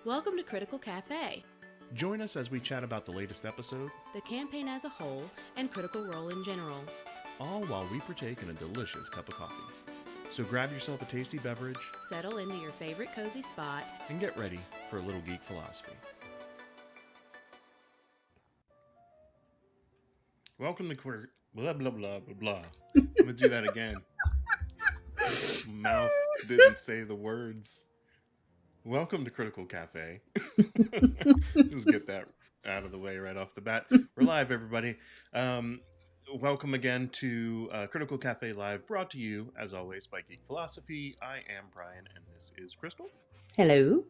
Welcome to Critical Café, Join us as we chat about the latest episode, the campaign as a whole, and Critical Role in general. all while we partake in a delicious cup of coffee. So grab yourself a tasty beverage Settle into your favorite cozy spot. and get ready for a little geek philosophy. Welcome to blah blah blah blah blah. I'm gonna do that again. Mouth didn't say the words. Welcome to Critical Cafe. Just get that out of the way right off the bat. We're live, everybody. Welcome again to Critical Cafe Live, brought to you, as always, by Geek Philosophy. I am Brian, and this is Crystal. Hello.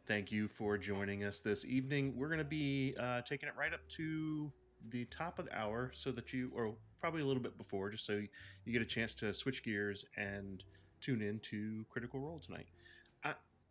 Thank you for joining us this evening. We're going to be taking it right up to the top of the hour, so that you, or probably a little bit before, just so you get a chance to switch gears and tune in to Critical Role tonight.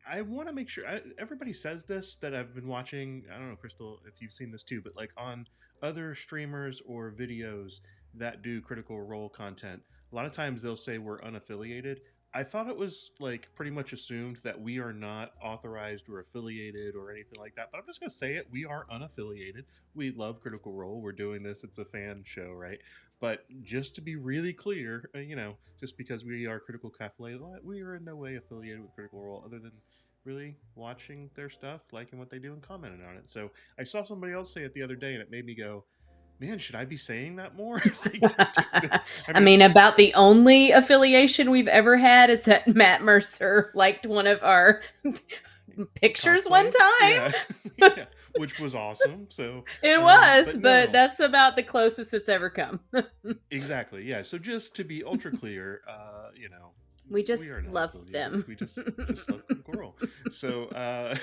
I want to make sure, everybody says this that I've been watching, I don't know, Crystal, if you've seen this too, but like on other streamers or videos that do Critical Role content, a lot of times they'll say we're unaffiliated. I thought it was like pretty much assumed that we are not authorized or affiliated or anything like that, but I'm just going to say it. We are unaffiliated. We love Critical Role. We're doing this. It's a fan show, right? But just to be really clear, just because we are Critical Cafe, we are in no way affiliated with Critical Role other than really watching their stuff, liking what they do, and commenting on it. So I saw somebody else say it the other day, and it made me go, man, should I be saying that more? I mean, about the only affiliation we've ever had is that Matt Mercer liked one of our pictures cosplay one time. yeah, which was awesome. So it was, but no. That's about the closest it's ever come. Exactly. Yeah. So just to be ultra clear, we just we are not love affiliated. them. We just love Critical Role. So I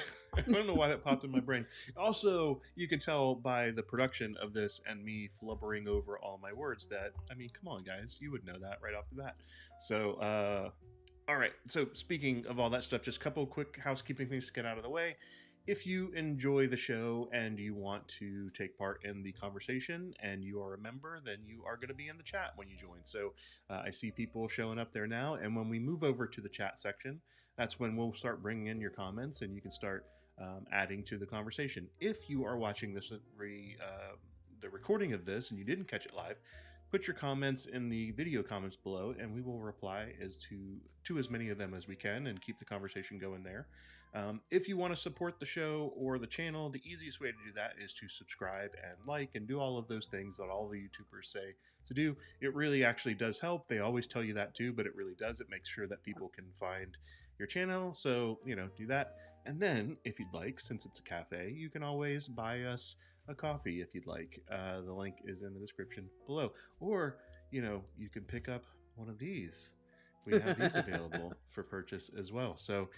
don't know why that popped in my brain. Also, you can tell by the production of this and me flubbering over all my words that, I mean, come on, guys, you would know that right off the bat. So, all right. So speaking of all that stuff, just a couple quick housekeeping things to get out of the way. If you enjoy the show and you want to take part in the conversation and you are a member, then you are going to be in the chat when you join. So I see people showing up there now. And when we move over to the chat section, that's when we'll start bringing in your comments and you can start adding to the conversation. If you are watching this, the recording of this and you didn't catch it live, put your comments in the video comments below and we will reply as to as many of them as we can and keep the conversation going there. If you want to support the show or the channel, the easiest way to do that is to subscribe and like and do all of those things that all the YouTubers say to do. It really actually does help. They always tell you that too, but it really does. It makes sure that people can find your channel. So, do that. And then if you'd like, since it's a cafe, you can always buy us a coffee if you'd like. The link is in the description below. Or, you can pick up one of these. We have these available for purchase as well. So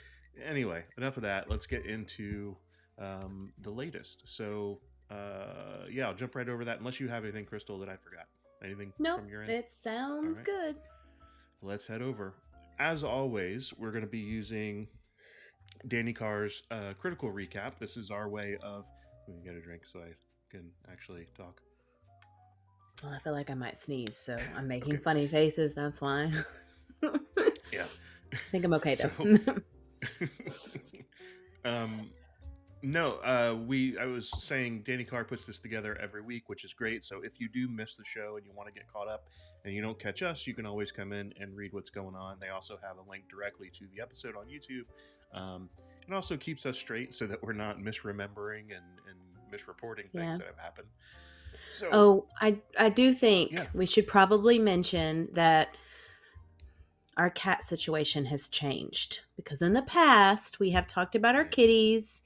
anyway, enough of that. Let's get into the latest. So I'll jump right over that unless you have anything, Crystal, that I forgot. Anything from your end? It sounds good. Let's head over. As always, we're going to be using Danny Carr's critical recap. This is our way of... Let me get a drink so I can actually talk. Well, I feel like I might sneeze, so I'm making funny faces. That's why. Yeah. I think I'm okay, though. I was saying Danny Carr puts this together every week, which is great. So if you do miss the show and you want to get caught up and you don't catch us, you can always come in and read what's going on. They also have a link directly to the episode on YouTube. It also keeps us straight so that we're not misremembering and misreporting things that have happened. So, I do think we should probably mention that our cat situation has changed, because in the past we have talked about our kitties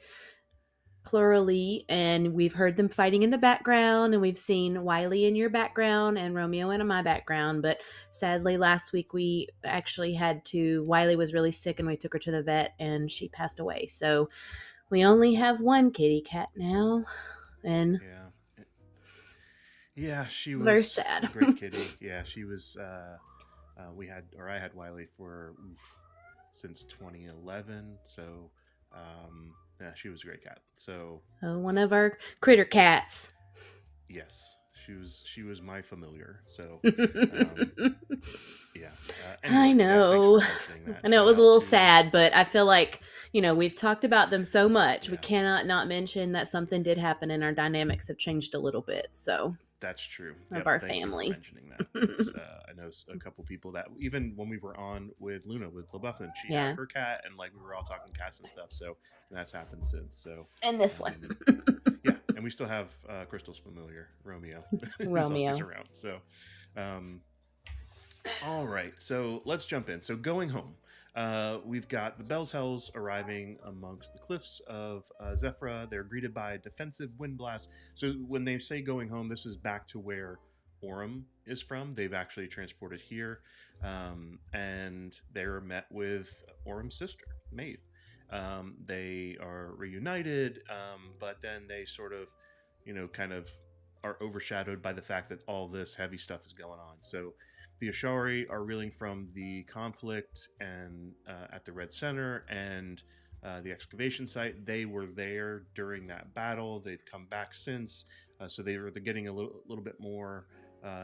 plurally, and we've heard them fighting in the background, and we've seen Wiley in your background and Romeo in my background. But sadly, last week we actually Wiley was really sick and we took her to the vet and she passed away. So we only have one kitty cat now, and she was very sad. A great kitty. Yeah, she was. I had Wiley for since 2011. So, she was a great cat. So one of our critter cats. Yes, She was my familiar. So yeah. I Anyway, know. yeah, thanks for mentioning that. I know it Shout was a out little to sad, but I feel like, we've talked about them so much. We yeah. cannot not mention that something did happen and our dynamics have changed a little bit. So, That's true. of Yep. our Thank you for family. mentioning that. It's I know a couple people that even when we were on with Luna with LaBuffin, she had Yeah. her cat, and like we were all talking cats and stuff. So that's happened since. So And this one. yeah, and we still have Crystal's familiar Romeo is always Romeo. around. So all right, so let's jump in. So going home. We've got the Bell's Hells arriving amongst the cliffs of Zephyra. They're greeted by a defensive wind blast. So when they say going home, this is back to where Orem is from. They've actually transported here, and they're met with Orem's sister, Maeve. They are reunited, but then they sort of, kind of are overshadowed by the fact that all this heavy stuff is going on. So the Ashari are reeling from the conflict and at the Red Center and the excavation site. They were there during that battle. They've come back since, so they're getting a little bit more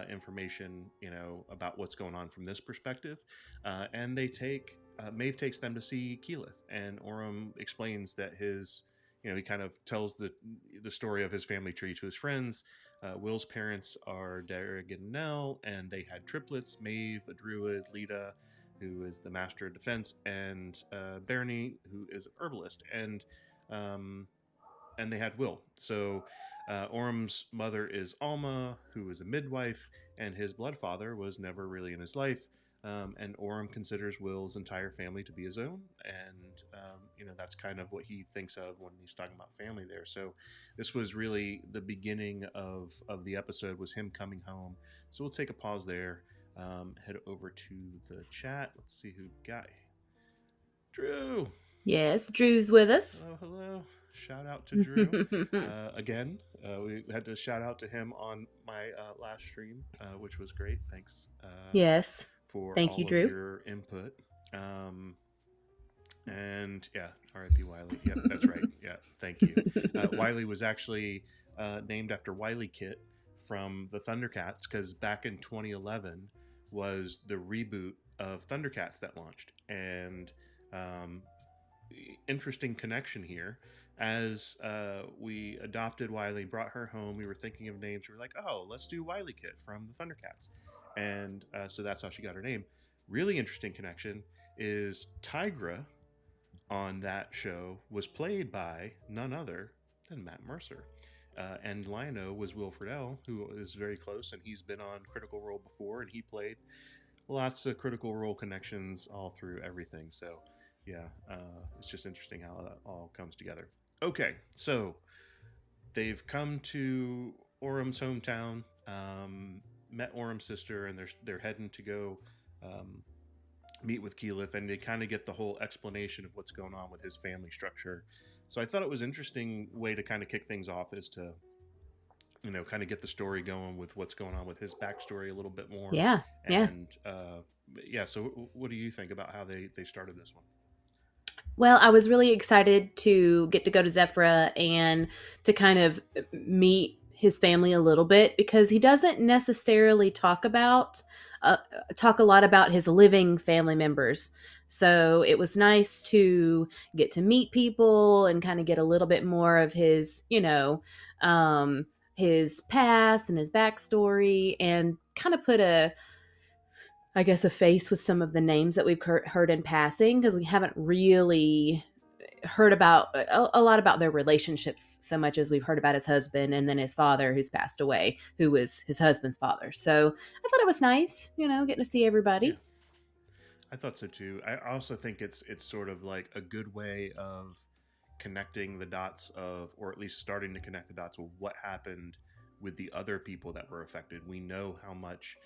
information, about what's going on from this perspective. And they take Maeve takes them to see Keyleth, and Orem explains that his, he kind of tells the story of his family tree to his friends. Will's parents are Derek and Nell, and they had triplets: Maeve, a druid; Lita, who is the master of defense; and Bernie, who is an herbalist. And they had Will. So Orem's mother is Alma, who is a midwife, and his blood father was never really in his life. And Orem considers Will's entire family to be his own, and that's kind of what he thinks of when he's talking about family there. So this was really the beginning of the episode, was him coming home. So we'll take a pause there, head over to the chat. Let's see who got Drew. Yes, Drew's with us. Hello. Shout out to Drew. Again, we had to shout out to him on my last stream, which was great. Thanks. Yes. For Thank all you, of Drew. your input. And yeah, R.I.P. Wiley. Yep, that's right. Yeah, thank you. Wiley was actually named after Wily Kit from the Thundercats, because back in 2011 was the reboot of Thundercats that launched. And interesting connection here. As we adopted Wiley, brought her home, we were thinking of names. We were like, oh, let's do Wily Kit from the Thundercats. And so that's how she got her name. Really interesting connection is Tigra on that show was played by none other than Matt Mercer. And Lionel was Will Friedle, who is very close, and he's been on Critical Role before, and he played lots of Critical Role connections all through everything. So yeah, it's just interesting how that all comes together. Okay, so they've come to Orem's hometown, met Orem's sister, and they're heading to go meet with Keyleth, and they kind of get the whole explanation of what's going on with his family structure. So I thought it was an interesting way to kind of kick things off, is to kind of get the story going with what's going on with his backstory a little bit more. Yeah. And so what do you think about how they started this one? Well, I was really excited to get to go to Zephyra and to kind of meet his family a little bit, because he doesn't necessarily talk a lot about his living family members. So it was nice to get to meet people and kind of get a little bit more of his, his past and his backstory, and kind of put a face with some of the names that we've heard in passing, because we haven't really heard about a lot about their relationships so much as we've heard about his husband and then his father, who's passed away, who was his husband's father. So I thought it was nice, getting to see everybody. Yeah. I thought so too. I also think it's sort of like a good way of connecting the dots of, or at least starting to connect the dots of what happened with the other people that were affected. We know how much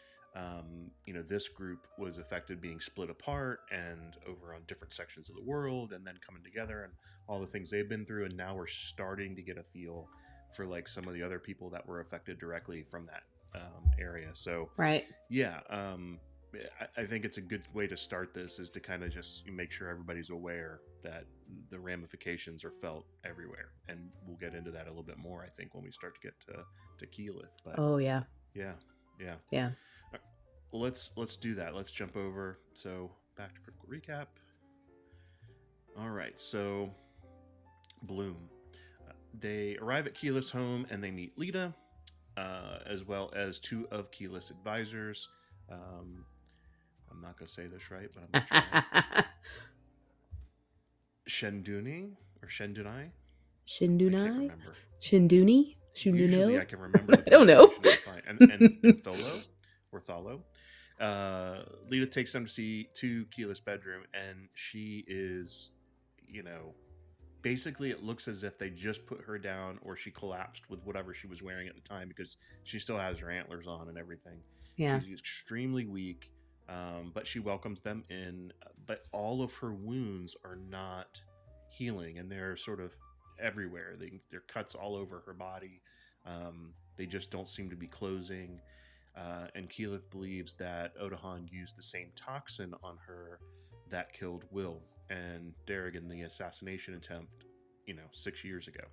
this group was affected, being split apart and over on different sections of the world, and then coming together, and all the things they've been through. And now we're starting to get a feel for like some of the other people that were affected directly from that area. So right. Yeah. I think it's a good way to start this is to kind of just make sure everybody's aware that the ramifications are felt everywhere, and we'll get into that a little bit more, I think, when we start to get to Keyleth. But Oh yeah. yeah, yeah. Yeah. Well, let's do that. Let's jump over. So back to critical recap. All right, so Bloom. They arrive at Keyleth's home and they meet Lita, as well as two of Keyleth's advisors. I'm not going to say this right, but I'm going to try. Shenduni or Shendunai? I can't Shindunai? remember. Shinduni? Usually I Shundunil? can remember the I don't know. pronunciation, it's fine. And Tholo or Tholo. Lita takes them to Keyleth's bedroom, and she is, basically it looks as if they just put her down or she collapsed with whatever she was wearing at the time, because she still has her antlers on and everything. Yeah. She's extremely weak, but she welcomes them in. But all of her wounds are not healing, and they're sort of everywhere. They're cuts all over her body. They just don't seem to be closing. And Keyleth believes that Odahan used the same toxin on her that killed Will and Derek in the assassination attempt, 6 years ago.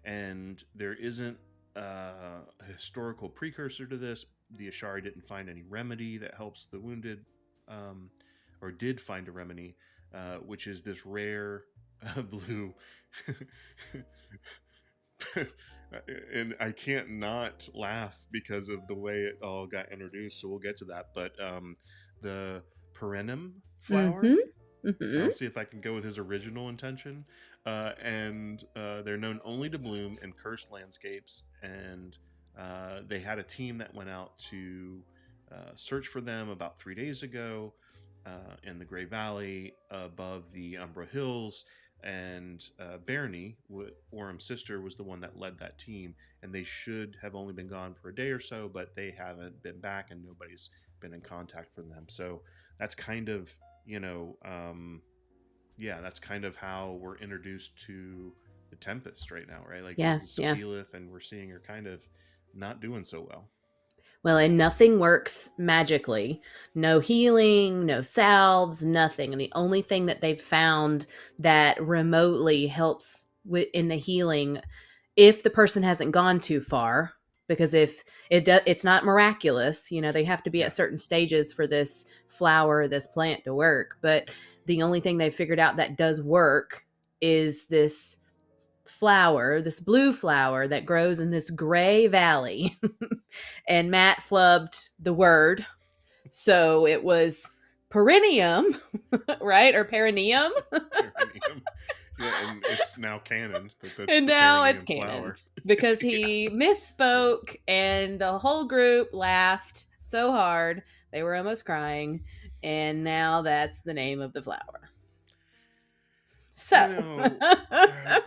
And there isn't a historical precursor to this. The Ashari didn't find any remedy that helps the wounded, or did find a remedy, which is this rare blue. And I can't not laugh because of the way it all got introduced, so we'll get to that. But the perennium flower, I'll see if I can go with his original intention. And they're known only to bloom in cursed landscapes, and they had a team that went out to search for them about 3 days ago in the Grey Valley above the Umbra Hills. And Bernie, Orem's sister, was the one that led that team, and they should have only been gone for a day or so, but they haven't been back, and nobody's been in contact with them. So that's kind of, that's kind of how we're introduced to the Tempest right now, right? Like, Yeah, this is yeah. Keyleth, and we're seeing her kind of not doing so well. Well, and nothing works magically. No healing, no salves, nothing. And the only thing that they've found that remotely helps in the healing, if the person hasn't gone too far, because if it's not miraculous, they have to be at certain stages for this flower, this plant to work. But the only thing they've figured out that does work is this flower, this blue flower that grows in this gray valley. And Matt flubbed the word, so it was perineum, right? Or perineum. Perineum. Yeah, and it's now canon. That's and now it's canon flower. Because he misspoke, and the whole group laughed so hard they were almost crying, and now that's the name of the flower. So,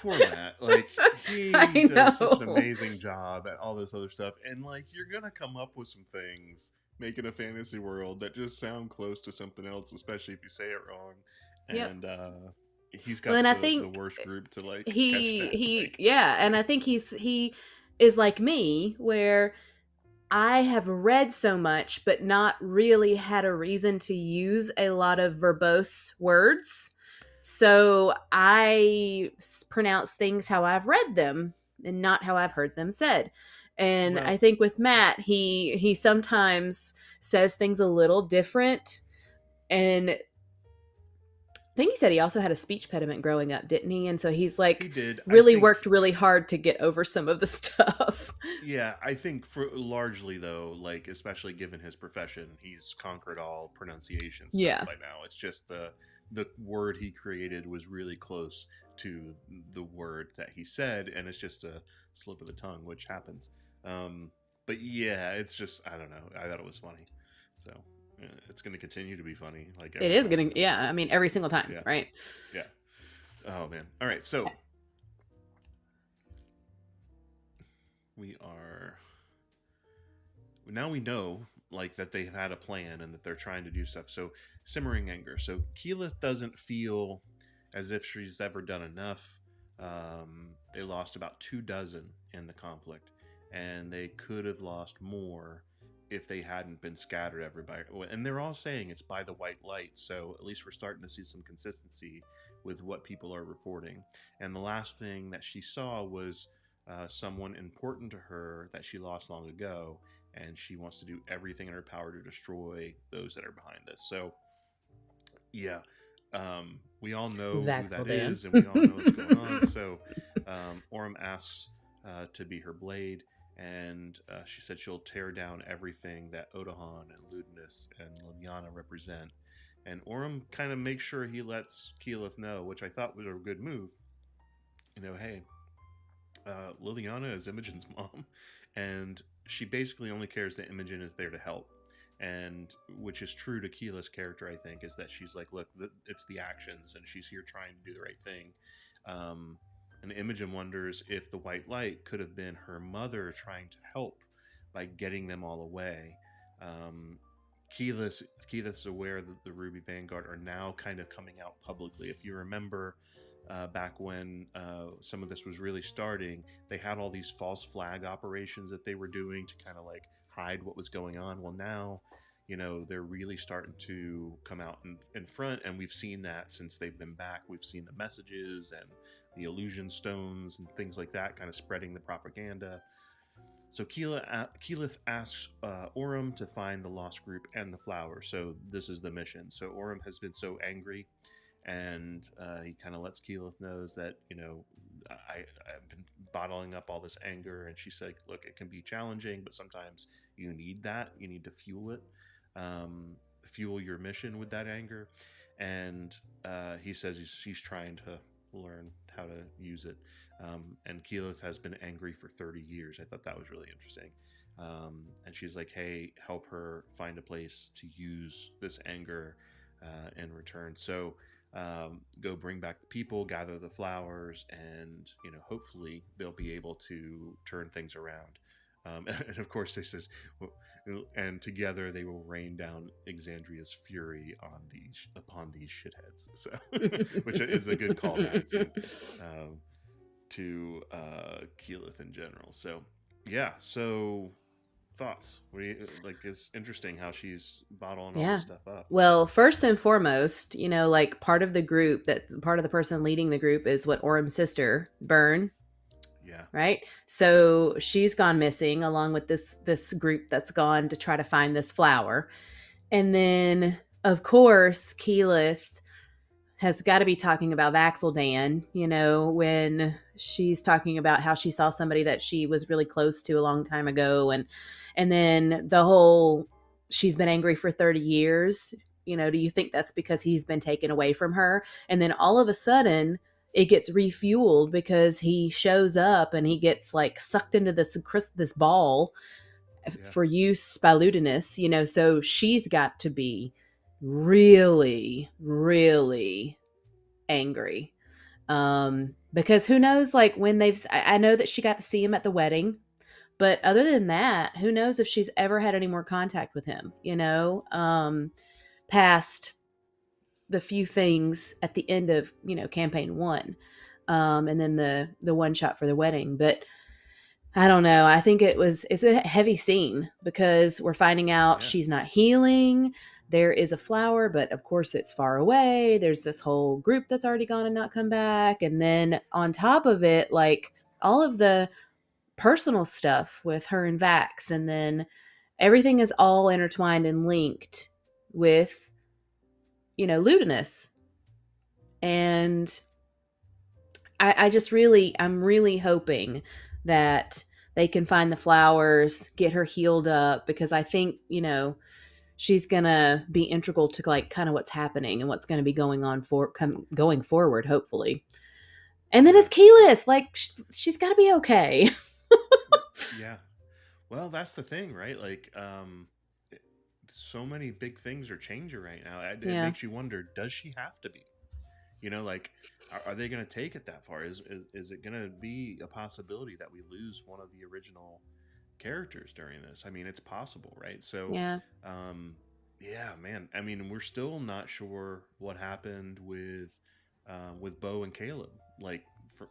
poor Matt. Like, he does such an amazing job at all this other stuff, and like, you're gonna come up with some things making a fantasy world that just sound close to something else, especially if you say it wrong. And he's got the worst group to like catch that. And I think he is like me, where I have read so much but not really had a reason to use a lot of verbose words. So I pronounce things how I've read them and not how I've heard them said. And I think with Matt, he sometimes says things a little different. And I think he said he also had a speech impediment growing up, didn't he? And so he's like, he did. Really worked really hard to get over some of the stuff. Yeah, I think largely though, like, especially given his profession, he's conquered all pronunciations by now. It's just the word he created was really close to the word that he said, and it's just a slip of the tongue, which happens. But yeah, it's just, I don't know. I thought it was funny. So it's going to continue to be funny. Like, it is going to, I mean, every single time, right? Yeah. Oh man. All right. So now we know, like, that they've had a plan and that they're trying to do stuff. So simmering anger. So Keyleth doesn't feel as if she's ever done enough. They lost about 24 in the conflict, and they could have lost more if they hadn't been scattered everybody. And they're all saying it's by the white light, so at least we're starting to see some consistency with what people are reporting. And the last thing that she saw was someone important to her that she lost long ago, and she wants to do everything in her power to destroy those that are behind us. So yeah, we all know who that Vaxeldan. is, and we all know what's going on. So Orem asks to be her blade, and she said she'll tear down everything that Odahan and Ludinus and Liliana represent. And Orem kind of makes sure he lets Keyleth know, which I thought was a good move. You know, hey, Liliana is Imogen's mom, and she basically only cares that Imogen is there to help. And which is true to Keyleth's character, I think, is that she's like, look, it's the actions, and she's here trying to do the right thing. And Imogen wonders if the white light could have been her mother trying to help by getting them all away. Keyleth's aware that the Ruby Vanguard are now kind of coming out publicly. If you remember back when some of this was really starting, they had all these false flag operations that they were doing to kind of like hide what was going on. Well, now, you know, they're really starting to come out in front, and we've seen that since they've been back. We've seen the messages and the illusion stones and things like that kind of spreading the propaganda. So Keyleth asks Orem to find the lost group and the flower. So this is the mission. So Orem has been so angry, and he kind of lets Keyleth knows that, you know, I've been bottling up all this anger. And she said, look, it can be challenging, but sometimes you need that. You need to fuel it, fuel your mission with that anger. And he says he's trying to learn how to use it. And Keyleth has been angry for 30 years. I thought that was really interesting. And she's like, hey, help her find a place to use this anger in return. So go bring back the people, gather the flowers, and, you know, hopefully they'll be able to turn things around. And of course, this says, and together they will rain down Exandria's fury upon these shitheads. So, which is a good callback to Keyleth in general. So, yeah. So, thoughts? Like, it's interesting how she's bottling all this stuff up. Well, first and foremost, you know, like part of the person leading the group is what Orem's sister, Byrne. Yeah. Right. So she's gone missing along with this group that's gone to try to find this flower. And then, of course, Keyleth has got to be talking about Vaxeldan, you know, when she's talking about how she saw somebody that she was really close to a long time ago. And then the whole, she's been angry for 30 years. You know, do you think that's because he's been taken away from her? And then all of a sudden, it gets refueled because he shows up and he gets like sucked into this ball for use by Ludinus, you know, so she's got to be really, really angry. Because who knows, like when I know that she got to see him at the wedding, but other than that, who knows if she's ever had any more contact with him, you know, past the few things at the end of, you know, campaign 1, and then the one shot for the wedding. But I don't know. I think it's a heavy scene because we're finding out she's not healing. There is a flower, but of course it's far away. There's this whole group that's already gone and not come back. And then on top of it, like all of the personal stuff with her and Vax, and then everything is all intertwined and linked with, you know, Ludinus. And I'm really hoping that they can find the flowers, get her healed up, because I think, you know, she's gonna be integral to like kind of what's happening and what's going to be going on going forward, hopefully. And then it's Keyleth, like she's got to be okay. Yeah. Well, that's the thing, right? Like, so many big things are changing right now. It makes you wonder, does she have to be? You know, like, are they going to take it that far? Is it going to be a possibility that we lose one of the original characters during this? I mean, it's possible, right? So, yeah, man. I mean, we're still not sure what happened with Bo and Caleb, like,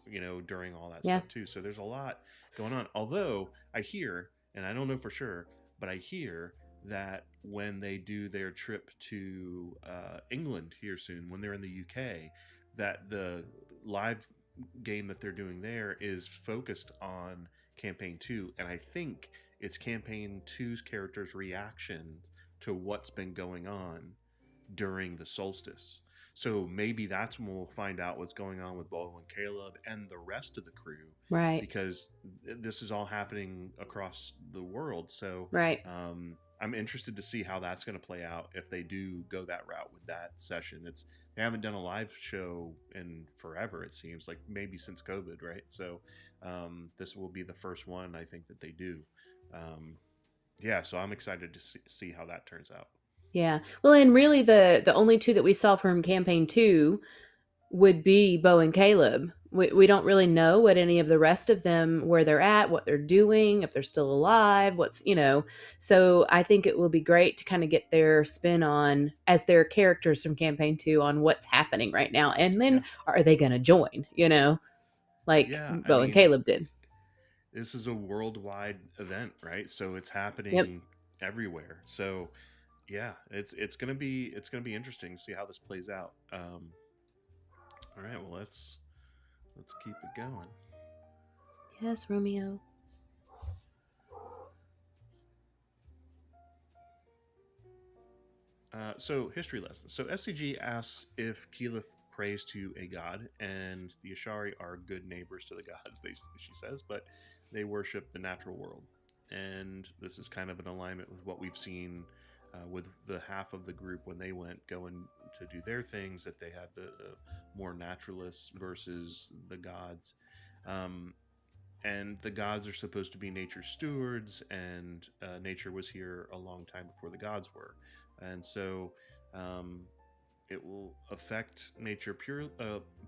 you know, during all that stuff too. So there's a lot going on. Although I hear, and I don't know for sure, But I hear that when they do their trip to England here soon, when they're in the UK, that the live game that they're doing there is focused on campaign 2, and I think it's campaign two's character's reaction to what's been going on during the solstice. So maybe that's when we'll find out what's going on with Bo and Caleb and the rest of the crew, Right. because this is all happening across the world. So Right. I'm interested to see how that's going to play out if they do go that route with that session. They haven't done a live show in forever, it seems like, maybe since COVID, right? So this will be the first one I think that they do. Yeah, so I'm excited to see how that turns out. Yeah. Well, and really the only two that we saw from campaign 2 would be Bo and Caleb. We don't really know what any of the rest of them, where they're at, what they're doing, if they're still alive, so I think it will be great to kind of get their spin on, as their characters from campaign 2, on what's happening right now. And then are they going to join, like Bo and Caleb did. This is a worldwide event, right? So it's happening everywhere. So yeah, it's gonna be interesting to see how this plays out. All right, well let's keep it going. Yes, Romeo. So history lesson. So FCG asks if Keyleth prays to a god, and the Ashari are good neighbors to the gods. She says, but they worship the natural world, and this is kind of in alignment with what we've seen with the half of the group when they went going to do their things, that they had the more naturalists versus the gods. And the gods are supposed to be nature's stewards, and nature was here a long time before the gods were. And so it will affect nature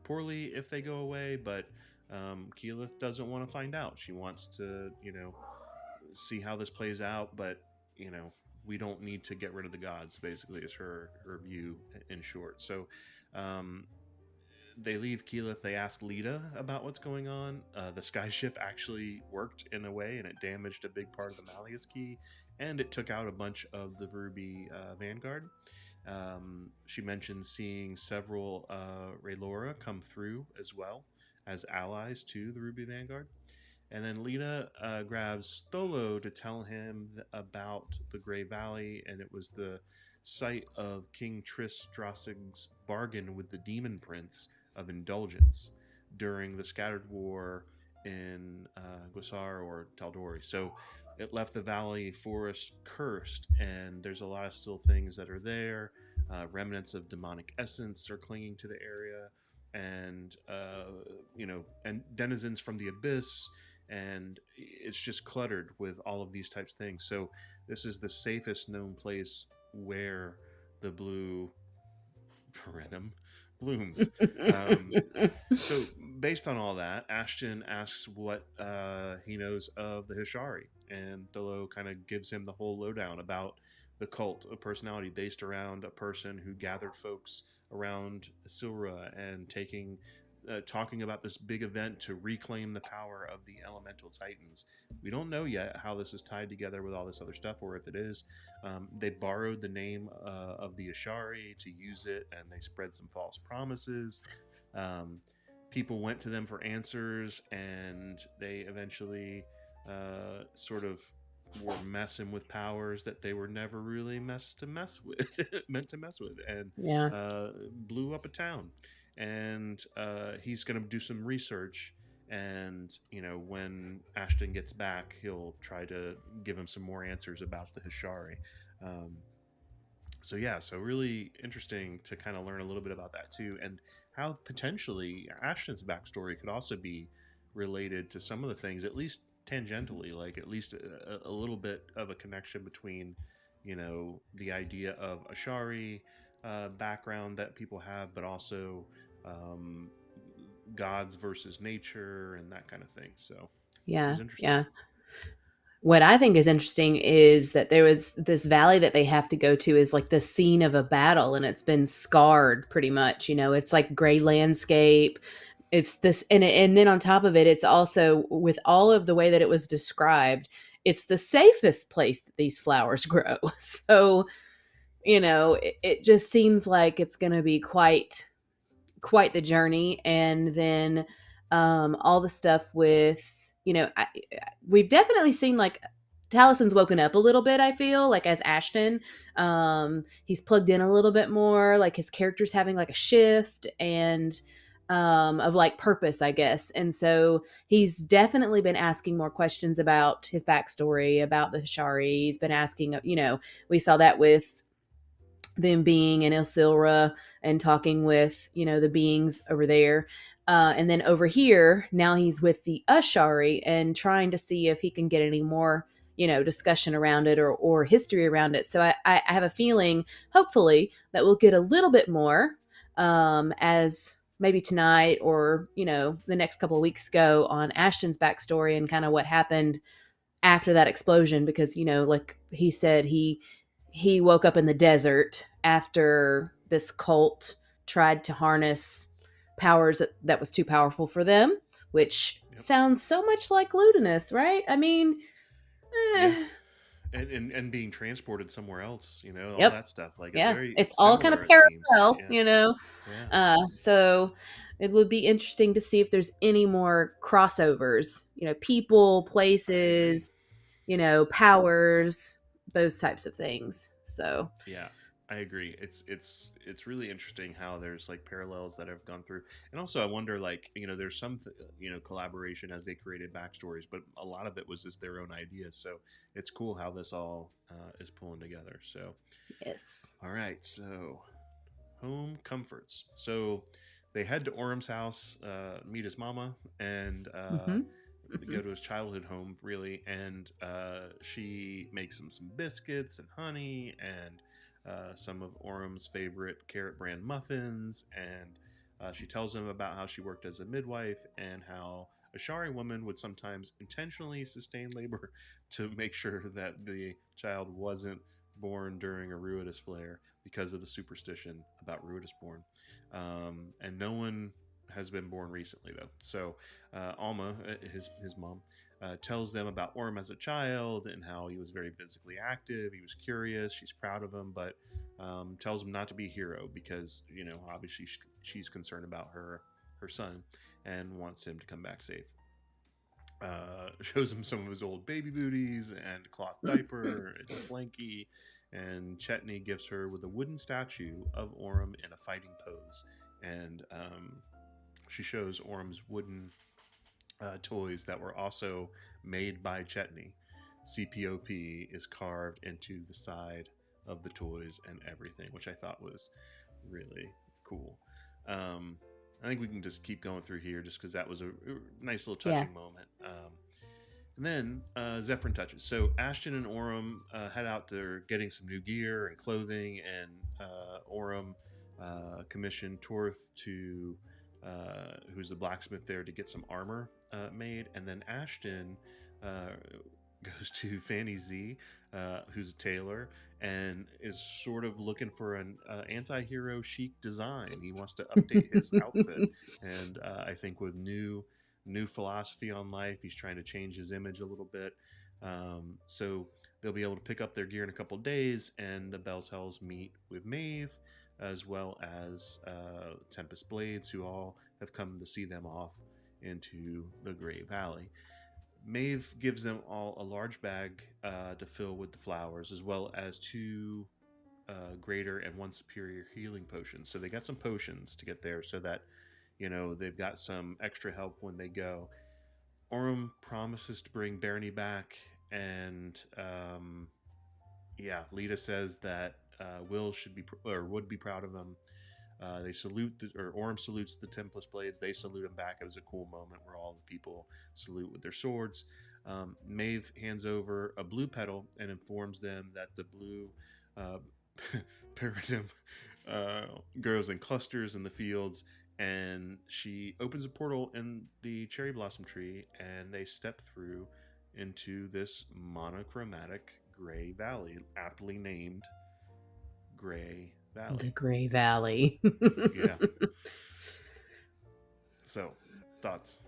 poorly if they go away, but Keyleth doesn't want to find out. She wants to, see how this plays out, but, we don't need to get rid of the gods, basically, is her view in short. So they leave Keyleth. They ask Lita about what's going on. The skyship actually worked in a way, and it damaged a big part of the Malleus Key, and it took out a bunch of the Ruby Vanguard. She mentioned seeing several Raylora come through as well as allies to the Ruby Vanguard. And then Lita grabs Tholo to tell him about the Grey Valley, and it was the site of King Tristrazig's bargain with the Demon Prince of Indulgence during the Scattered War in Guisar or Taldori. So it left the valley forest cursed, and there's a lot of still things that are there. Remnants of demonic essence are clinging to the area, and and denizens from the abyss, and it's just cluttered with all of these types of things. So this is the safest known place where the blue perennium blooms. So based on all that, Ashton asks what he knows of the Hishari, and Tholo kind of gives him the whole lowdown about the cult of personality based around a person who gathered folks around Silra and talking about this big event to reclaim the power of the elemental titans. We don't know yet how this is tied together with all this other stuff, or if it is. They borrowed the name of the Ashari to use it, and they spread some false promises. People went to them for answers, and they eventually sort of were messing with powers that they were never really meant to mess with, and blew up a town. And he's going to do some research, and when Ashton gets back, he'll try to give him some more answers about the Hishari. So really interesting to kind of learn a little bit about that too, and how potentially Ashton's backstory could also be related to some of the things, at least tangentially, like at least a little bit of a connection between the idea of Ashari background that people have, but also gods versus nature and that kind of thing. So yeah. What I think is interesting is that there was this valley that they have to go to is like the scene of a battle, and it's been scarred pretty much. It's like gray landscape. It's this, and then on top of it, it's also, with all of the way that it was described, it's the safest place that these flowers grow. So, it just seems like it's going to be quite the journey. And then all the stuff with, we've definitely seen like Talison's woken up a little bit, I feel like, as Ashton. He's plugged in a little bit more, like his character's having like a shift and of like purpose, I guess. And so he's definitely been asking more questions about his backstory, about the Hashari. He's been asking, we saw that with them being in Ilsilra and talking with, the beings over there. And then over here, now he's with the Ashari and trying to see if he can get any more, discussion around it or history around it. So I have a feeling, hopefully, that we'll get a little bit more as maybe tonight or, the next couple of weeks go on Ashton's backstory and kind of what happened after that explosion. Because, like he said, he woke up in the desert after this cult tried to harness powers that was too powerful for them, which sounds so much like Ludinus, right? I mean, and being transported somewhere else, all that stuff. Like it's all kind of similar, it parallel, seems. So it would be interesting to see if there's any more crossovers, people, places, powers, those types of things. So Yeah, I agree. It's really interesting how there's like parallels that have gone through, and also I wonder, like, there's some collaboration as they created backstories, but a lot of it was just their own ideas. So it's cool how this all is pulling together. So yes, all right, so home comforts. So they head to Orum's house, meet his mama, and go to his childhood home, really. And she makes him some biscuits and honey and some of Orum's favorite carrot brand muffins. And she tells him about how she worked as a midwife and how a Shari woman would sometimes intentionally sustain labor to make sure that the child wasn't born during a Ruidus flare because of the superstition about Ruidus born. And no one has been born recently, though. So Alma, his mom, tells them about Orm as a child and how he was very physically active. He was curious. She's proud of him, but tells him not to be a hero because obviously she's concerned about her son and wants him to come back safe. Shows him some of his old baby booties and cloth diaper and his blankie, and Chetney gives her with a wooden statue of Orm in a fighting pose. And she shows Orm's wooden toys that were also made by Chetney. CPOP is carved into the side of the toys and everything, which I thought was really cool. I think we can just keep going through here just because that was a nice little touching moment. And then Zephyrin touches. So Ashton and Orm head out. They're getting some new gear and clothing, and Orm commissioned Torth to, who's the blacksmith there, to get some armor made. And then Ashton goes to Fanny Z, who's a tailor, and is sort of looking for an anti-hero chic design. He wants to update his outfit, and I think with new philosophy on life, he's trying to change his image a little bit. So they'll be able to pick up their gear in a couple of days, and the Bellshells meet with Maeve, as well as Tempest Blades, who all have come to see them off into the Grey Valley. Maeve gives them all a large bag to fill with the flowers, as well as 2 greater and 1 superior healing potions. So they got some potions to get there so that, they've got some extra help when they go. Orm promises to bring Barony back, and Lita says that Will should be or would be proud of him. They salute, Orm salutes the Tempest Blades. They salute him back. It was a cool moment where all the people salute with their swords. Maeve hands over a blue petal and informs them that the blue peridium grows in clusters in the fields. And she opens a portal in the cherry blossom tree, and they step through into this monochromatic gray valley, aptly named Gray Valley. The Grey Valley. Yeah. So, thoughts?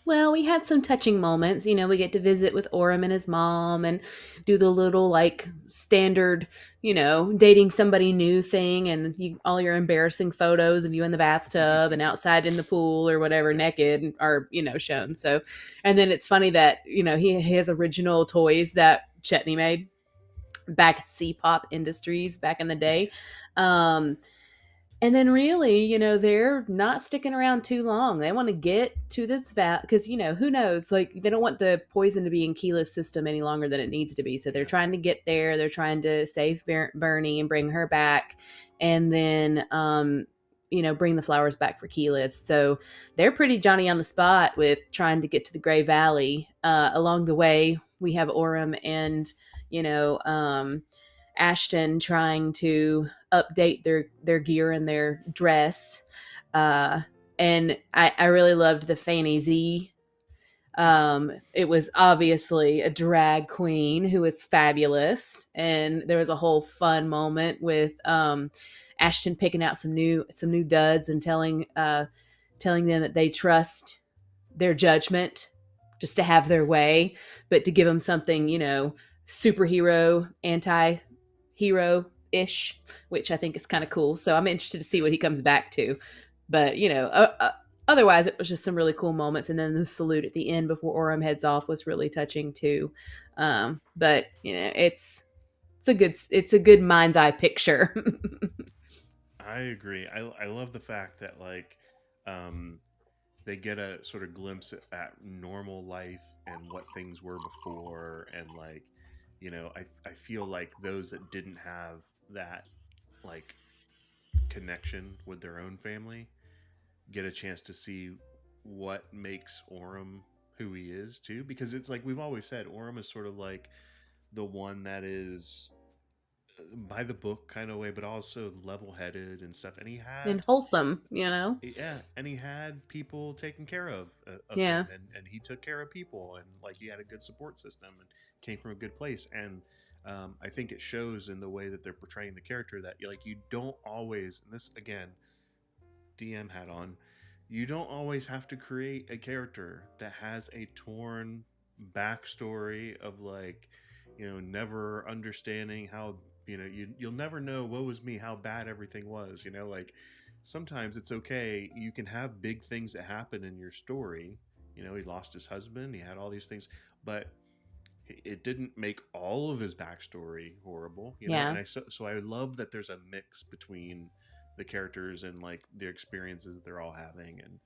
Well, we had some touching moments. You know, we get to visit with Orem and his mom and do the little like standard, dating somebody new thing, and all your embarrassing photos of you in the bathtub and outside in the pool or whatever, Yeah. naked are, shown. So, and then it's funny that, he has original toys that Chetney made back at C-Pop Industries back in the day. Um, and then really, they're not sticking around too long. They want to get to this vat because, who knows? Like, they don't want the poison to be in Keela's system any longer than it needs to be. So they're trying to get there. They're trying to save Bernie and bring her back. And then, bring the flowers back for Keyleth. So they're pretty Johnny on the spot with trying to get to the Gray Valley. Along the way, we have Orem and, Ashton trying to update their gear and their dress. And I really loved the Fanny Z. It was obviously a drag queen who was fabulous, and there was a whole fun moment with Ashton picking out some new duds and telling them that they trust their judgment just to have their way, but to give them something, superhero, anti-hero ish, which I think is kind of cool. So I'm interested to see what he comes back to. But, otherwise, it was just some really cool moments. And then the salute at the end before Orem heads off was really touching too. But, it's a good mind's eye picture. I agree. I love the fact that they get a sort of glimpse at normal life and what things were before, and I feel like those that didn't have that like connection with their own family get a chance to see what makes Orem who he is too, because it's like we've always said, Orem is sort of like the one that is by the book kind of way, but also level-headed and stuff, and he had and wholesome, and he had people taken care of Yeah. him, and he took care of people, and like he had a good support system and came from a good place. And I think it shows in the way that they're portraying the character that you don't always, and this again, DM hat on, you don't always have to create a character that has a torn backstory of never understanding how you'll never know, woe was me, how bad everything was. Sometimes it's okay, you can have big things that happen in your story. He lost his husband, he had all these things, but it didn't make all of his backstory horrible. Yeah. And so I love that there's a mix between the characters and like their experiences that they're all having, and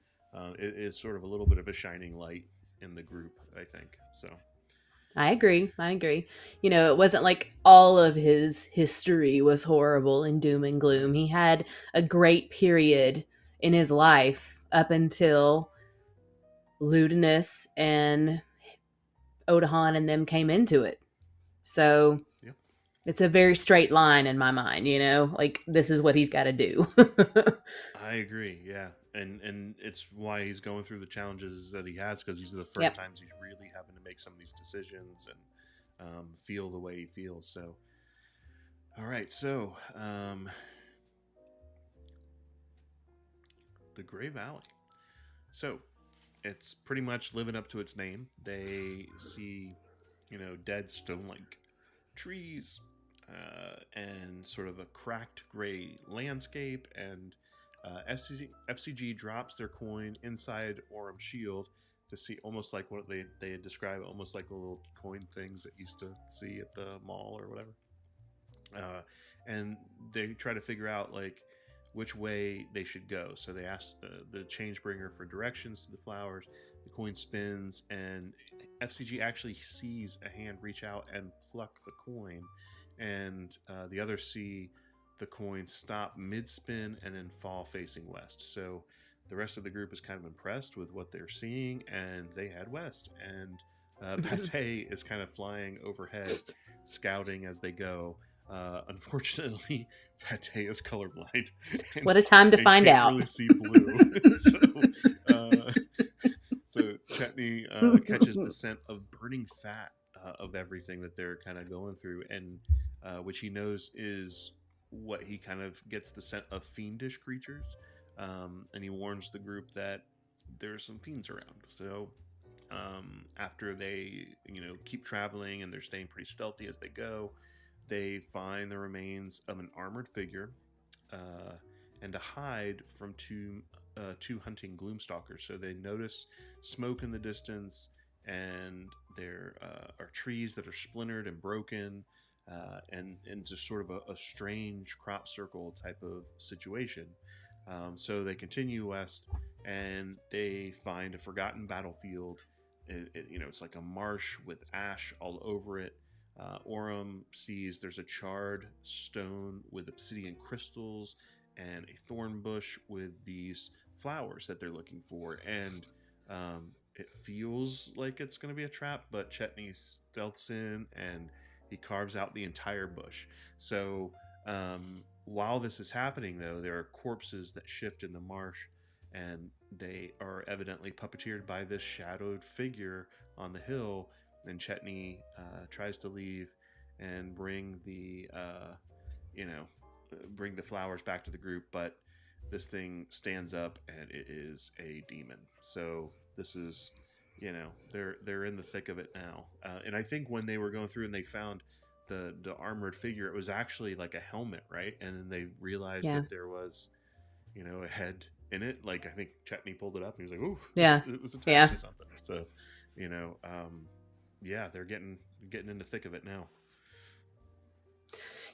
it is sort of a little bit of a shining light in the group, I think. So I agree. It wasn't like all of his history was horrible and doom and gloom. He had a great period in his life up until Ludinus and Odahan and them came into it. So yep. It's a very straight line in my mind, like this is what he's got to do. I agree. Yeah. And it's why he's going through the challenges that he has, because these are the first times he's really having to make some of these decisions and feel the way he feels. So, all right. So, the Gray Valley. So, it's pretty much living up to its name. They see, dead stone-like trees and sort of a cracked gray landscape, and FCG drops their coin inside Orem's shield to see, almost like what they had described, almost like the little coin things that you used to see at the mall or whatever. And they try to figure out which way they should go. So they ask the change bringer for directions to the flowers. The coin spins, and FCG actually sees a hand reach out and pluck the coin, and the others see the coin stop mid-spin and then fall facing west. So the rest of the group is kind of impressed with what they're seeing, and they head west. And Pate is kind of flying overhead, scouting as they go. Unfortunately, Pate is colorblind. What a time to find can't out. Really see blue. So Chetney catches the scent of burning fat of everything that they're kind of going through, and which he knows is what he kind of gets the scent of fiendish creatures. And he warns the group that there's some fiends around. So After they, keep traveling and they're staying pretty stealthy as they go, they find the remains of an armored figure, uh, and to hide from two hunting gloomstalkers. So they notice smoke in the distance, and there are trees that are splintered and broken, and just sort of a strange crop circle type of situation. So they continue west, and they find a forgotten battlefield. It's like a marsh with ash all over it. Orem sees there's a charred stone with obsidian crystals and a thorn bush with these flowers that they're looking for. And it feels like it's going to be a trap, but Chetney stealths in and he carves out the entire bush. So while this is happening, though, there are corpses that shift in the marsh, and they are evidently puppeteered by this shadowed figure on the hill. And Chetney tries to leave and bring bring the flowers back to the group, but this thing stands up and it is a demon. So this is, they're in the thick of it now. And I think when they were going through and they found the armored figure, it was actually like a helmet, right? And then they realized that there was, a head in it. Like, I think Chetney pulled it up and he was like, "Ooh, Yeah. it was attached to something." So, they're getting in the thick of it now.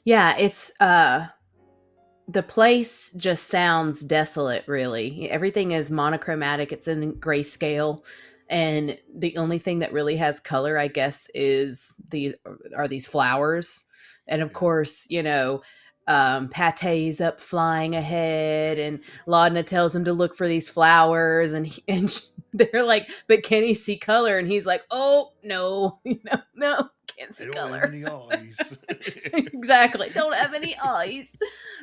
Yeah, it's the place just sounds desolate, really. Everything is monochromatic. It's in grayscale. And the only thing that really has color, I guess, is these flowers. And of course, Pate's up flying ahead, and Laudna tells him to look for these flowers, and they're like, "But can he see color?" And he's like, "Oh no, no, can't see color. I don't have any eyes." Exactly, don't have any eyes.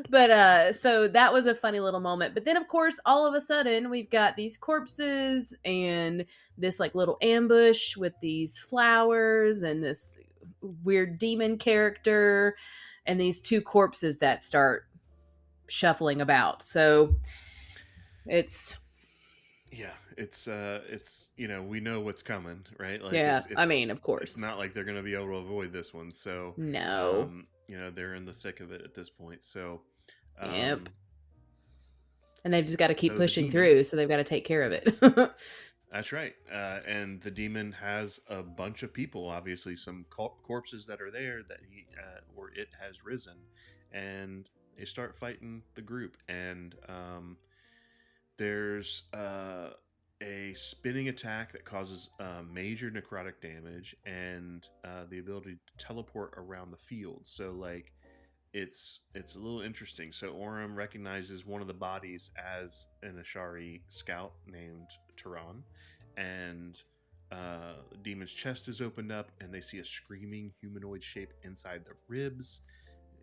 But so that was a funny little moment. But then, of course, all of a sudden, we've got these corpses and this like little ambush with these flowers and this weird demon character and these two corpses that start shuffling about. So it's we know what's coming, right? Like, it's I mean, of course, it's not like they're going to be able to avoid this one. So no, they're in the thick of it at this point. So yep, and they've just got to keep pushing through. So they've got to take care of it. That's right. And the demon has a bunch of people, obviously some corpses that are there that it has risen, and they start fighting the group. And there's a spinning attack that causes major necrotic damage and the ability to teleport around the field. So like, it's a little interesting. So Orem recognizes one of the bodies as an Ashari scout named Turan, and the demon's chest is opened up, and they see a screaming humanoid shape inside the ribs.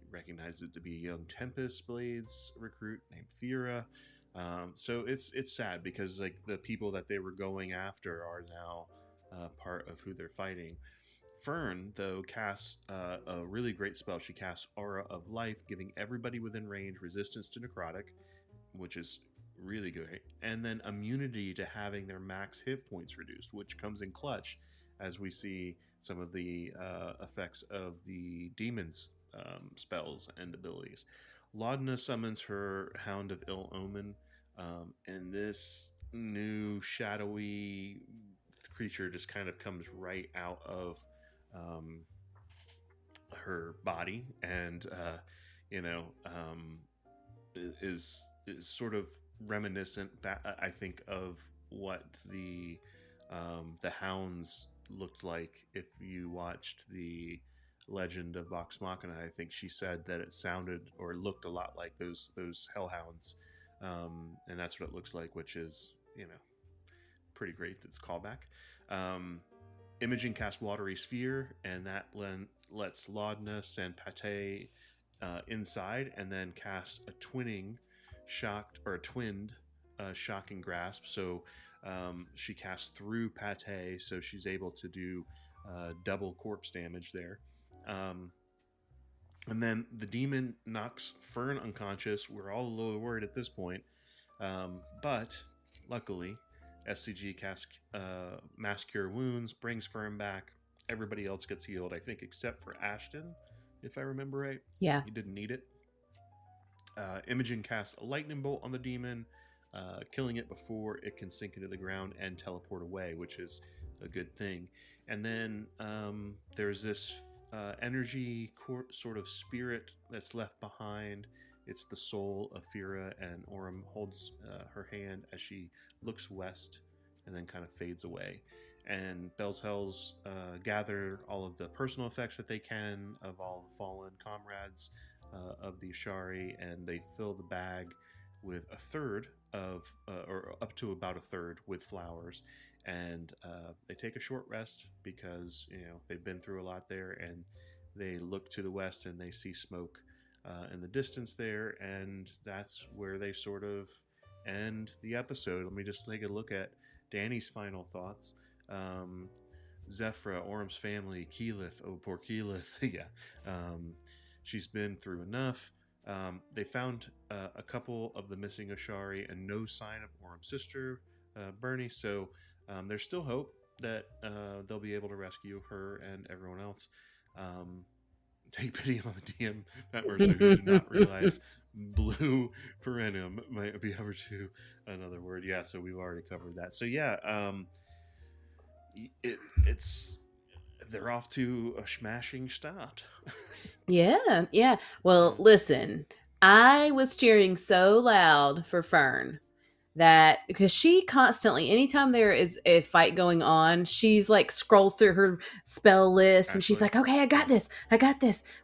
They recognize it to be a young Tempest Blades recruit named Thera. So it's sad because like the people that they were going after are now part of who they're fighting. Fern, though, casts a really great spell. She casts Aura of Life, giving everybody within range resistance to necrotic, which is really great, and then immunity to having their max hit points reduced, which comes in clutch as we see some of the effects of the demon's spells and abilities. Laudna summons her Hound of Ill Omen, and this new shadowy creature just kind of comes right out of her body, and is sort of reminiscent, I think, of what the hounds looked like if you watched the Legend of Vox Machina. I think she said that it sounded or looked a lot like those hellhounds, and that's what it looks like, which is pretty great. That's callback. Imogen casts Watery Sphere, and that lets Laudna send Pate inside, and then casts a twinned Shocking Grasp. So she casts through Pate, so she's able to do double corpse damage there. And then the demon knocks Fern unconscious. We're all a little worried at this point, but luckily FCG casts Mass Cure Wounds, brings Fern back. Everybody else gets healed, I think, except for Ashton, if I remember right. Yeah. He didn't need it. Imogen casts a lightning bolt on the demon, killing it before it can sink into the ground and teleport away, which is a good thing. And then there's this energy sort of spirit that's left behind. It's the soul of Fira, and Orym holds her hand as she looks west and then kind of fades away. And Bell's Hells gather all of the personal effects that they can of all the fallen comrades of the Ashari, and they fill the bag with a third of, or up to about a third, with flowers. And they take a short rest because they've been through a lot there, and they look to the west and they see smoke in the distance there, and that's where they sort of end the episode. Let me just take a look at Danny's final thoughts. Zephyra, Orym's family, Keyleth, oh poor Keyleth, yeah. She's been through enough. They found a couple of the missing Ashari and no sign of Orym's sister, Bernie, so there's still hope that they'll be able to rescue her and everyone else. Take pity on the DM, Matt Mercer, who did not realize blue perennium might be over to another word. Yeah, so we've already covered that. So yeah, it's they're off to a smashing start. Yeah. Well, listen, I was cheering so loud for Fern that because she constantly, anytime there is a fight going on, she's like scrolls through her spell list and she's like, okay, I got this.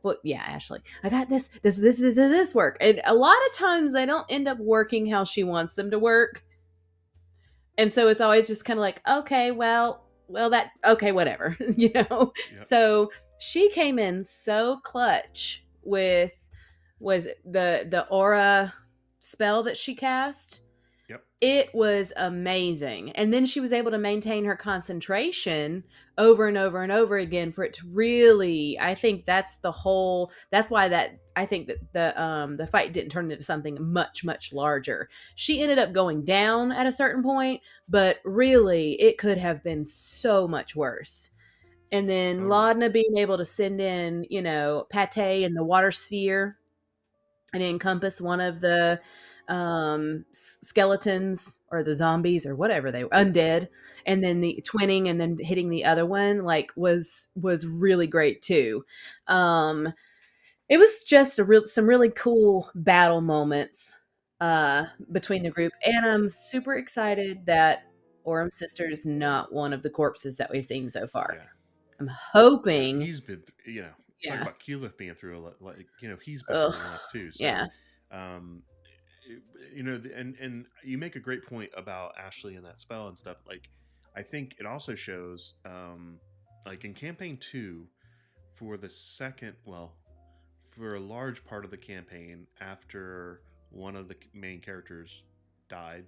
Well, yeah, Ashley, I got this. Does this work? And a lot of times they don't end up working how she wants them to work. And so it's always just kind of like, okay, well, okay, whatever, Yep. So she came in so clutch with, was it the aura spell that she cast? Yep. It was amazing. And then she was able to maintain her concentration over and over and over again for it to really, I think that's why that I think that the fight didn't turn into something much, much larger. She ended up going down at a certain point, but really it could have been so much worse. And then Laudna being able to send in, Pate and the water sphere and encompass one of the skeletons or the zombies or whatever they were, undead, and then the twinning and then hitting the other one was really great too. It was just some really cool battle moments between the group, and I'm super excited that Orym's sister is not one of the corpses that we've seen so far. Yeah. I'm hoping he's been, talk about Keyleth being through a lot, he's been through enough too. So, yeah. And you make a great point about Ashley and that spell and stuff. Like, I think it also shows, like in campaign 2, for a large part of the campaign, after one of the main characters died,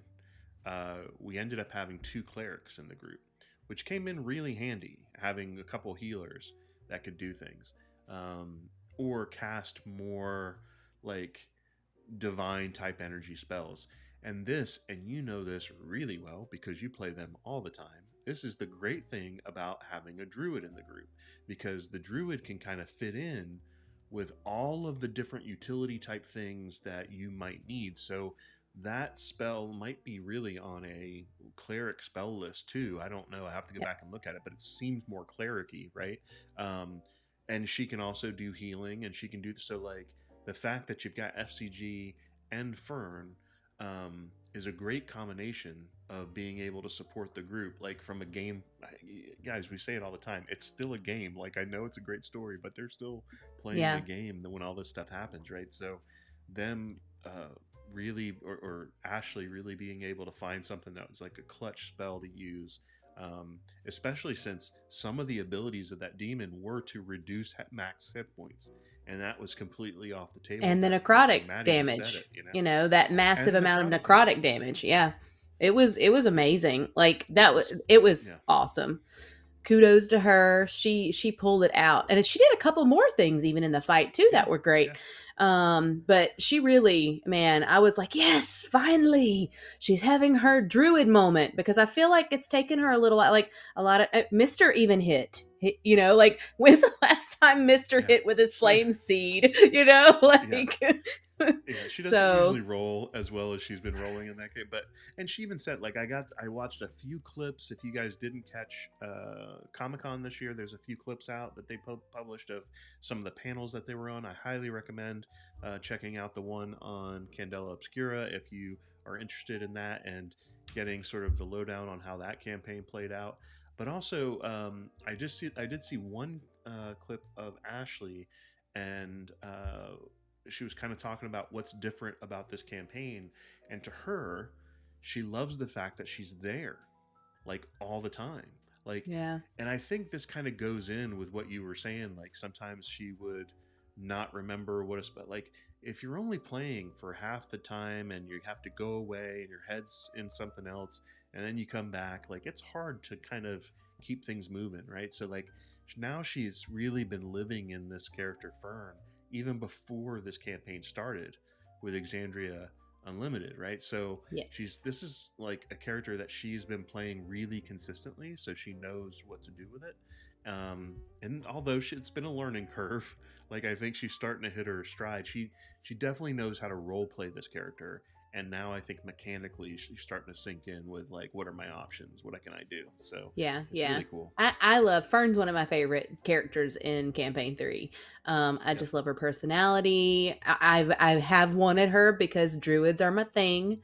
we ended up having 2 clerics in the group, which came in really handy, having a couple healers that could do things, or cast more like divine type energy spells. And this really well because you play them all the time, this is the great thing about having a druid in the group, because the druid can kind of fit in with all of the different utility type things that you might need. So that spell might be really on a cleric spell list too. I don't know, I have to go back and look at it, but it seems more cleric-y, right? And she can also do healing, and she can do so. Like, the fact that you've got FCG and Fern is a great combination of being able to support the group. Like, from a game, guys, we say it all the time, it's still a game. Like, I know it's a great story, but they're still playing a game when all this stuff happens, right? So them really, or Ashley really being able to find something that was like a clutch spell to use, especially since some of the abilities of that demon were to reduce max hit points, and that was completely off the table. And the necrotic damage, that massive amount of necrotic damage. Yeah, it was amazing. Like, it was awesome. kudos to her. She pulled it out, and she did a couple more things even in the fight too that were great. But she really, man, I was like, yes, finally she's having her druid moment, because I feel like it's taken her a little while. Like a lot of Mr. even hit, you know, like when's the last time Mr. hit with his flame seed, you know, like yeah, she doesn't usually roll as well as she's been rolling in that game. And she even said, like, I watched a few clips. If you guys didn't catch Comic-Con this year, there's a few clips out that they published of some of the panels that they were on. I highly recommend checking out the one on Candela Obscura if you are interested in that and getting sort of the lowdown on how that campaign played out. But also, I did see one clip of Ashley, and she was kind of talking about what's different about this campaign. And to her, she loves the fact that she's there, like, all the time. Like, yeah. And I think this kind of goes in with what you were saying. Like, sometimes she would not remember what it's, but like, if you're only playing for half the time and you have to go away and your head's in something else and then you come back, like, it's hard to kind of keep things moving, right? So like, now she's really been living in this character Fern even before this campaign started with Exandria Unlimited, right? So this is like a character that she's been playing really consistently, so she knows what to do with it. And although it's been a learning curve, like, I think she's starting to hit her stride. She definitely knows how to role play this character, and now I think mechanically she's starting to sink in with, like, what are my options? What can I do? So it's really cool. I love Fern's one of my favorite characters in Campaign 3. I just love her personality. I have wanted her, because druids are my thing.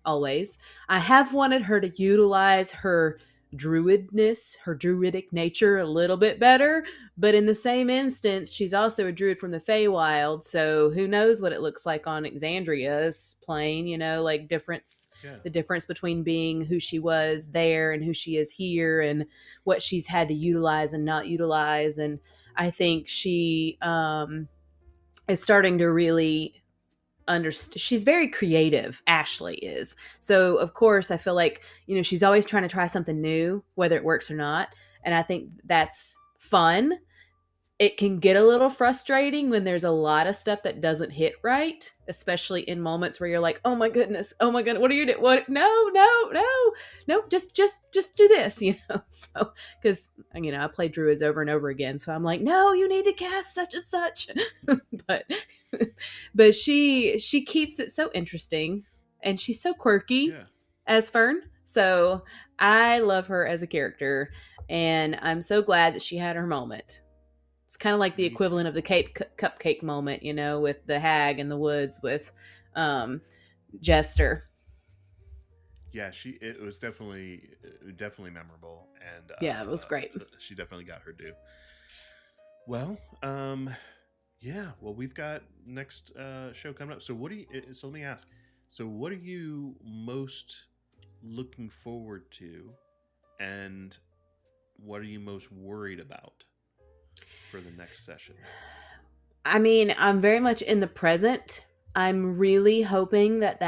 Always. I have wanted her to utilize her druidness, her druidic nature a little bit better, but in the same instance, she's also a druid from the Feywild, so who knows what it looks like on Exandria's plane, you know, like the difference between being who she was there and who she is here, and what she's had to utilize and not utilize. And I think she is starting to really she's very creative. Ashley is. So of course I feel like, you know, she's always trying to try something new, whether it works or not. And I think that's fun. It can get a little frustrating when there's a lot of stuff that doesn't hit right, especially in moments where you're like, oh my goodness, what are you doing? What? No, just do this, you know? So, because, you know, I play druids over and over again. So I'm like, no, you need to cast such and such. but she keeps it so interesting, and she's so quirky as Fern. So I love her as a character, and I'm so glad that she had her moment. It's kind of like the equivalent of the cupcake moment, you know, with the hag in the woods with Jester. Yeah, it was definitely memorable, and yeah, it was great. She definitely got her due. Well, well, we've got next show coming up. So let me ask. So what are you most looking forward to, and what are you most worried about for the next session? I mean, I'm very much in the present. I'm really hoping that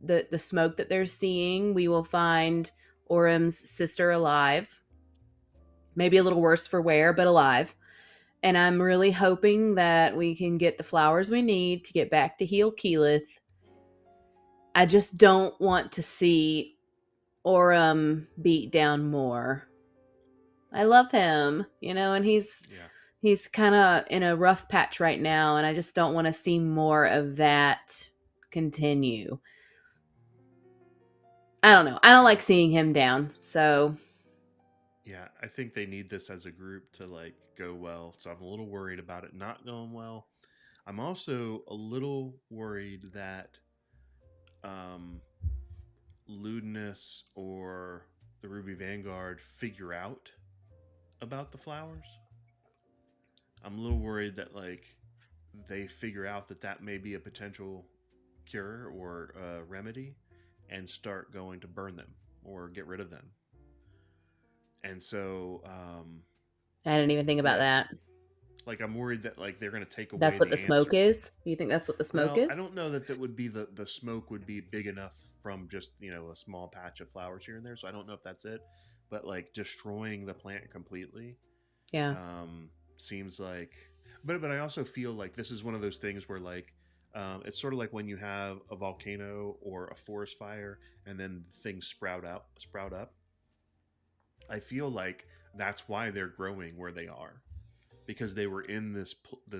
the smoke that they're seeing, we will find Orem's sister alive. Maybe a little worse for wear, but alive. And I'm really hoping that we can get the flowers we need to get back to heal Keyleth. I just don't want to see Orem beat down more. I love him, you know, and he's kind of in a rough patch right now, and I just don't want to see more of that continue. I don't know. I don't like seeing him down, so... Yeah, I think they need this as a group to, like, go well, so I'm a little worried about it not going well. I'm also a little worried that Ludinus or the Ruby Vanguard figure out about the flowers. I'm a little worried that, like, they figure out that may be a potential cure or remedy, and start going to burn them or get rid of them. And so I didn't even think about that. Like, I'm worried that, like, they're going to take away. That's what the smoke is? You think that's what the smoke is? I don't know that would be the smoke would be big enough from just, you know, a small patch of flowers here and there. So I don't know if that's it. but like destroying the plant completely Yeah. seems like, but I also feel like this is one of those things where like it's sort of like when you have a volcano or a forest fire and then things sprout up. I feel like that's why they're growing where they are, because they were in this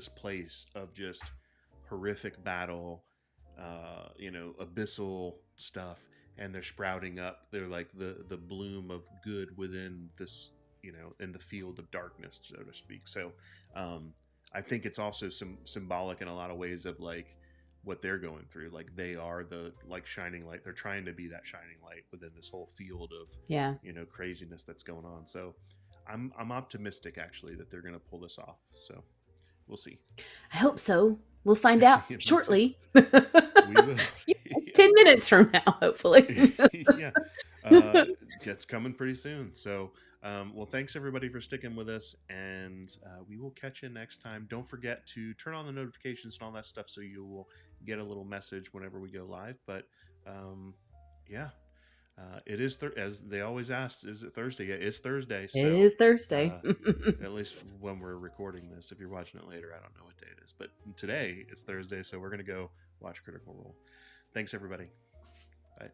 place of just horrific battle, abyssal stuff, and they're sprouting up. They're like the bloom of good within this, in the field of darkness, so to speak. So I think it's also symbolic in a lot of ways of like what they're going through. Like they are the like shining light. They're trying to be that shining light within this whole field of craziness that's going on. So I'm optimistic actually that they're going to pull this off. So we'll see. I hope so. We'll find out shortly. We will. 10 minutes from now, hopefully. Yeah. It's coming pretty soon. So, well, thanks everybody for sticking with us, and we will catch you next time. Don't forget to turn on the notifications and all that stuff so you will get a little message whenever we go live. But yeah. It is as they always ask, is it Thursday? Yeah, it's Thursday. So, it is Thursday. At least when we're recording this. If you're watching it later, I don't know what day it is. But today it's Thursday, so we're going to go watch Critical Role. Thanks, everybody. Bye.